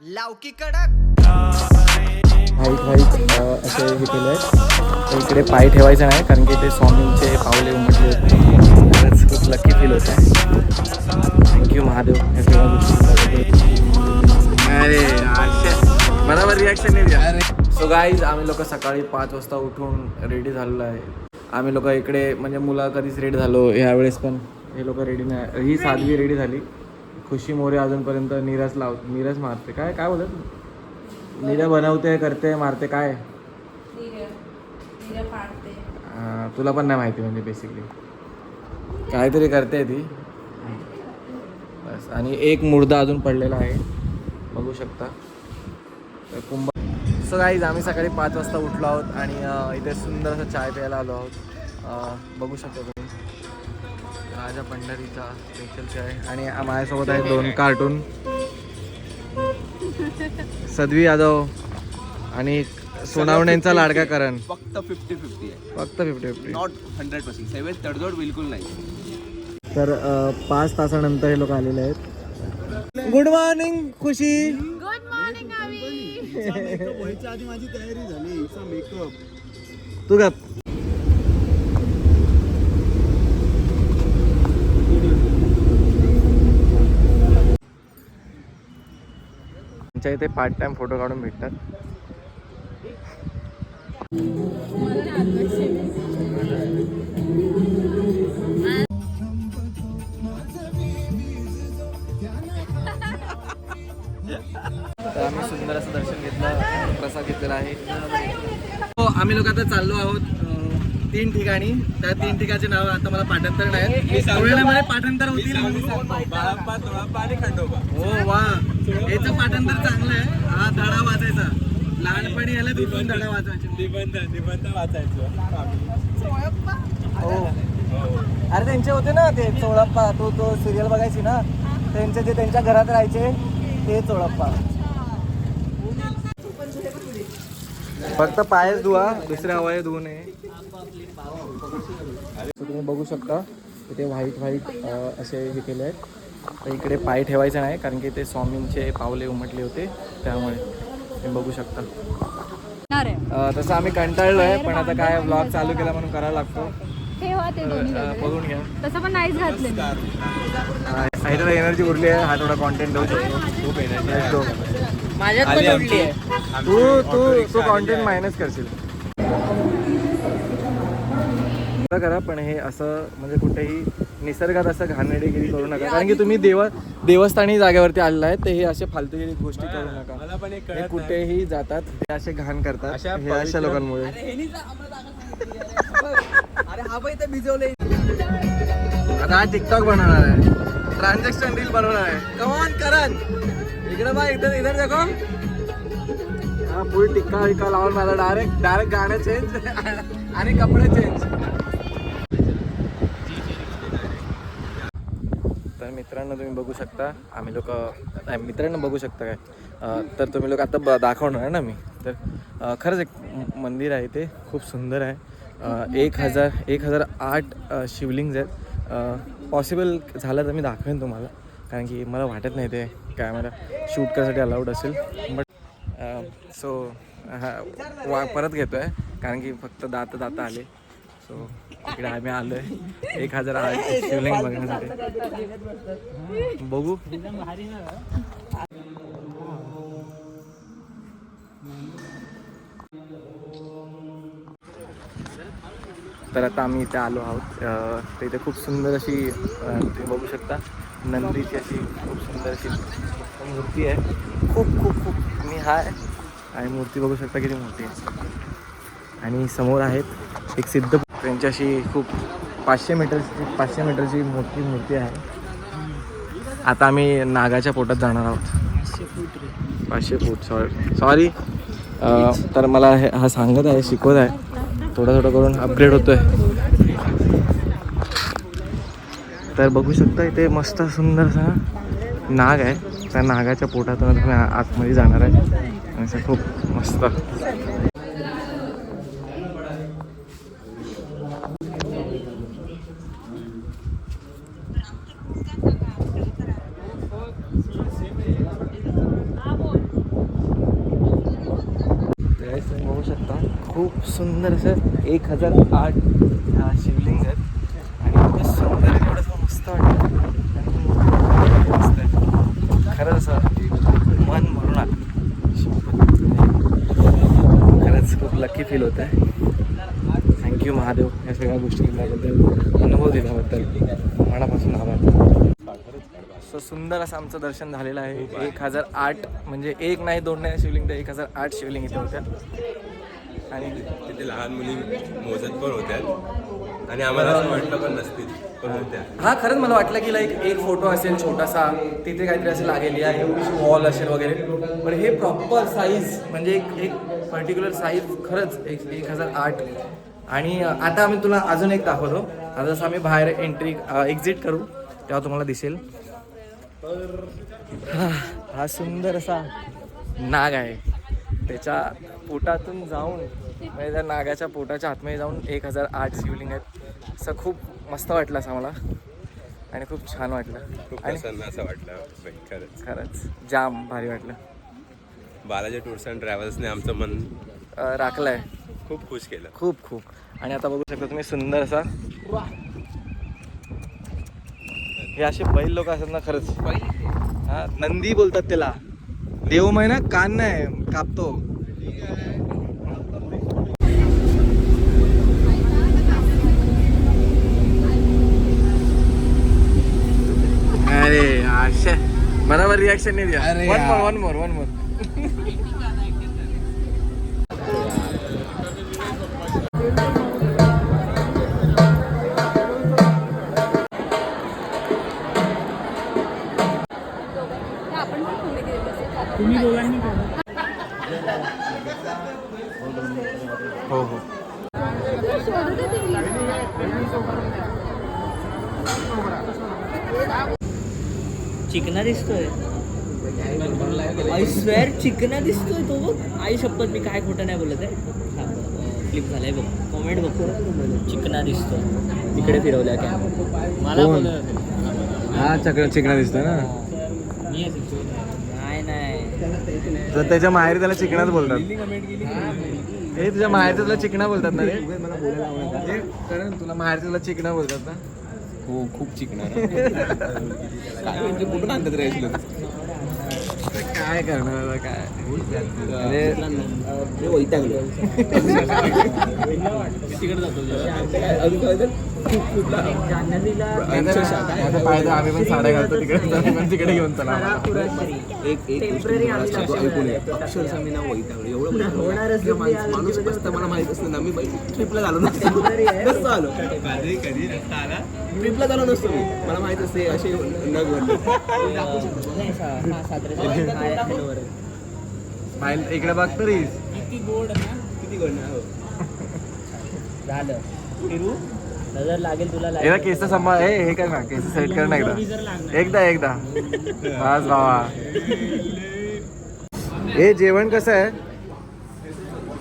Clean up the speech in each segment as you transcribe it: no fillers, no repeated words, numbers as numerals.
लावकी कडक white white असे हे केले आहेत. इकडे पाय ठेवायचा नाही कारण की ते स्वामींचे पावले उमटले होते. खरंच खूप लकी फील होत आहे. थँक्यू महादेव या सगळ्या गोष्टी. अरे बरोबर रिॲक्शन नाही द्या. सो गाईज आम्ही लोक सकाळी 5 वाजता उठून रेडी झालेलो आहे. आम्ही लोक इकडे म्हणजे मुलं कधीच रेडी झालो, ह्यावेळेस पण हे लोक रेडी नाही. ही साध्वी रेडी झाली. खुशी मोरे अजूनपर्यंत नीरज मारते. काय काय बोलत नीरा बनवते, करते, मारते काय तुला पण नाही माहिती. म्हणजे बेसिकली काहीतरी करते ती बस. आणि एक मुर्दा अजून पडलेला आहे, बघू शकता कुंभ. सो गाईज आम्ही सकाळी 5 वाजता उठलो आहोत आणि इथे सुंदर असं चाय प्यायला आलो आहोत. बघू शकता तुम्ही राजा पंढरीचा स्पेशल चाय. आणि माझ्यासोबत आहे 2 कार्टून, सद्वी यादव आणि सोनावण्यांचा लाडका करण. फक्त 50-50 आहे, फक्त 50-50, नॉट 100%. सेवेत तडजोड बिलकुल नाही. तर 5 तासानंतर हे लोक आलेले आहेत. गुड मॉर्निंग खुशी. गुड मॉर्निंग आवी. व्हायच्या आधी माझी तयारी झाली. मेकअप तू गप. आमच्या इथे पार्ट टाइम फोटो काढून भेटतात. तर आम्ही सुंदर असं दर्शन घेतलं, प्रसाद घेतलेला आहे. हो आम्ही लोक आता चाललो आहोत 3 ठिकाणी. त्या 3 ठिकाणचे नाव आता मला पाठांतर नाही, थोड्या वेळामध्ये पाठांतर होतील. हो वा, याचं पाठांतर चांगलं आहे. हा धडा वाचायचा, लहानपणी याला दिसून धडा वाचायचा. निबंध वाचायचो. हो अरे त्यांचे होते ना ते चोळप्पा, तो सिरियल बघायची ना, त्यांचे जे त्यांच्या घरात राहायचे ते चोळप्पा. फक्त पायच धुवा, दुसऱ्या हवाई धुवू नये. तुम्ही बघू शकता इथे व्हाईट असे हे केले आहेत. तर इकडे पाय ठेवायचा नाही कारण की ते स्वामींचे पावले उमटले होते, त्यामुळे तुम्ही बघू शकता. तसं आम्ही कंटाळलो आहे, पण आता काय व्लॉग चालू केला म्हणून करायला लागतो. बघून घ्या. तसं पण नाहीच घातलं. थोडा एनर्जी उरली आहे, हा थोडा कॉन्टेंट देऊ शकतो. खूप एनर्जी माझ्यात पण उरली आहे. तू कॉन्टेंट मायनस करशील करा, पण हे असं म्हणजे कुठेही निसर्गात असं घाणेरडेगिरी करू नका. कारण की तुम्ही देवस्थानी जागेवरती आलेला आहे, तर हे असे फालतूगिरी गोष्टी करू नका. हे कुठेही जातात, हे असे घाण करतात हे अशा लोकांमुळे. अरे हा बाई तर भिजवले. आता हा टिकटॉक बनवणार आहे, ट्रान्झॅक्शन रील बनवणार आहे. कमॉन करण, इकडे बा, इधर देखो. हा फुल टिक्का विक्का लावून माझा डायरेक्ट गाणं चेंज आणि कपडे चेंज. तर मित्रांनो तुम्ही बघू शकता, आम्ही लोक मित्रांनो बघू शकता काय, तर तुम्ही लोक आता दाखवणार आहे ना मी. तर खरंच एक मंदिर आहे, ते खूप सुंदर आहे. 1008 शिवलिंग आहेत. पॉसिबल झालं तर मी दाखवेन तुम्हाला, कारण की मला वाटत नाही ते कॅमेरा शूट करायसाठी अलाउड असेल. बट सो परत घेतो आहे कारण की फक्त दाता आले. सो इकडे आम्ही आलो आहे 1008 शिवलिंग बघण्यासाठी. बघू. तर आता आम्ही इथे आलो आहोत. तर इथे खूप सुंदर अशी तुम्ही बघू शकता नंदीची अशी खूप सुंदर अशी मूर्ती आहे. खूप खूप खूप मी आहे आणि मूर्ती बघू शकता किती मोठी आहे. आणि समोर आहेत एक सिद्ध, त्यांची अशी खूप 500 मीटरची मोठी मूर्ती आहे. आता आम्ही नागाच्या पोटात जाणार आहोत. 500 फूट सॉरी. तर मला हा सांगत आहे, शिकवत आहे, थोडं करून अपग्रेड होतोय. तर बघू शकता इथे मस्त सुंदर असा नाग आहे. त्या नागाच्या पोटातून तुम्ही आतमध्ये जाणार आहे. असं खूप मस्त. खूप सुंदर असं 1008 ह्या शिवलिंग आहेत आणि खूपच सुंदर आहे, थोडंसं मस्त वाटतं आणि मस्त आहे खरंच. असं मन भरून आलं. खरंच खूप लकी फील होत आहे. थँक्यू महादेव या सगळ्या गोष्टी केल्याबद्दल, अनुभव दिल्याबद्दल मनापासून आभार. सो सुंदर असं आमचं दर्शन झालेलं आहे. 1008 म्हणजे 1 नाही 2 नाही शिवलिंग, तर 1008 शिवलिंग इथे होत्या आणि तिथे लहान मुली मोजत पण होत्या आणि आम्हाला असं वाटलं पण नसतील पण होत्या. हा खरंच मला वाटलं की लाईक एक फोटो असेल छोटासा, तिथे काहीतरी असं लागेल या एवढीशी वॉल असेल वगैरे, पण हे प्रॉपर साईज म्हणजे एक पर्टिक्युलर साईज खरंच 1008. आणि आता आम्ही तुला अजून एक दाखवतो. आता जसं आम्ही बाहेर एक्झिट करू तेव्हा तुम्हाला दिसेल. हा सुंदर असा नाग आहे. त्याच्या पोटातून जाऊन म्हणजे त्या नागाच्या पोटाच्या आतमध्ये जाऊन 1008 शिवलिंग आहेत. असं खूप मस्त वाटलं असं मला आणि खूप छान वाटलं. खूप आणि प्रसन्न असं वाटलं खरंच. खरंच जाम भारी वाटलं. बालाजी टूर्स अँड ट्रॅव्हल्सने आमचं मन राखलं आहे, खूप खुश केलं. खूप खूप. आणि आता बघू शकता तुम्ही सुंदर असा हे असे बैल लोक असतात ना खरंच. हा नंदी बोलतात त्याला. देवमय ना कान नाही कापतो. अरे आशा बरोबर रिॲक्शन नाही द्या. वन मोर हो हो. चिकना दिसतोय. आय स्वेअर चिकना दिसतोय तो बघ. आई शपथ मी काय खोटं नाही बोलत आहे. क्लिप झालाय बघ, कॉमेंट बघ. चिकना दिसतोय तिकडे फिरवल्या कॅमेरा. मला बोलत हा चिकना दिसतोय ना. नाही तर त्याच्या माहेरी त्याला चिकनाच बोलतात. हे तुझ्या माहेरचं तुला चिकना बोलतात ना रे. कारण तुला माहेरचं तुला चिकना बोलतात ना. हो खूप चिकणार काय म्हणजे कुठून आणतात रे अशी लोक? काय करणार आता काय मी वैतागलो. तिकडे जातो आम्ही पण साड्या घालतो तिकडे घेऊन चला. अक्षरशः मी ना वैतागलो. एवढं माणूस बसता मला माहित असतं ना. मी ट्रिपला झालो नसतो. नसतो आलो ट्रिपला झालो नसतो मी. मला माहित असते असे नग स्माईल इकडे बघ तरी. किती गोड ना. झालं फिरू नजर लागेल तुला. एकदा केस सांभाळ. हे कर ना केस सेट कर ना एकदा बस बाबा. हे जेवण कसं आहे?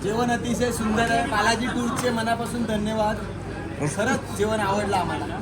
जेवण अतिशय सुंदर आहे. बालाजी टूरचे मनापासून धन्यवाद. खरंच जेवण आवडलं आम्हाला.